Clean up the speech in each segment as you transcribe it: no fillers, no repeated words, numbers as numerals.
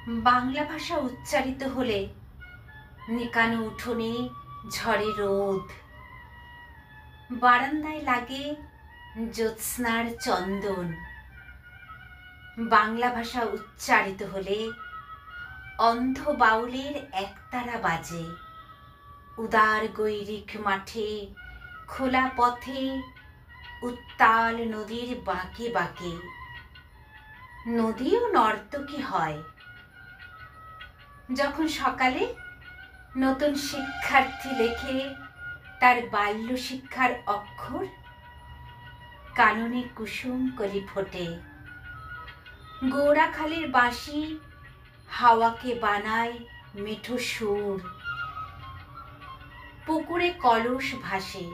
বাংলা ভাষা উচ্চারিত হলে নিকানো উঠোনে ঝরে রোদ, বারান্দায় লাগে জ্যোৎস্নার চন্দন। বাংলা ভাষা উচ্চারিত হলে অন্ধ বাউলের একতারা বাজে। উদার গৈরিক মাঠে, খোলা পথে, উত্তাল নদীর বাঁকে বাঁকে নদীও নর্তকী হয়। যখন সকালে নতুন শিক্ষার্থী লেখে তার বাল্য শিক্ষার অক্ষর, কাননে কুসুম কলি ফোটে। গৌড়াখালির বাঁশি হাওয়াকে বানায় মিঠো সুর। পুকুরে কলস ভাসে।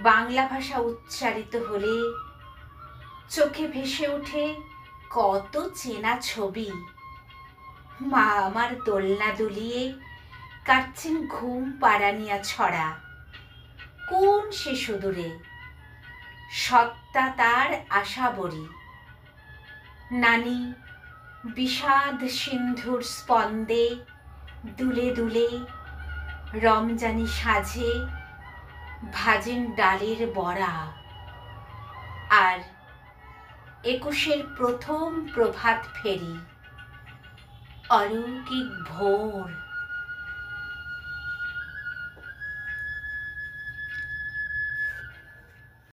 বাংলা ভাষা উচ্চারিত হলে চোখে ভেসে ওঠে কত চেনা ছবি। মা আমার দোলনা দুলিয়ে কাটছেন ঘুম পাড়ানিয়া ছড়া। কোন সে সুদূরে সত্তা তার আশা বরি। নানি বিষাদ সিন্ধুর স্পন্দে দুলে দুলে রমজানি সাজে ভাজেন ডালের বড়া। আর ২১-এর প্রথম প্রভাত ফেরি অলৌকিক ভোর।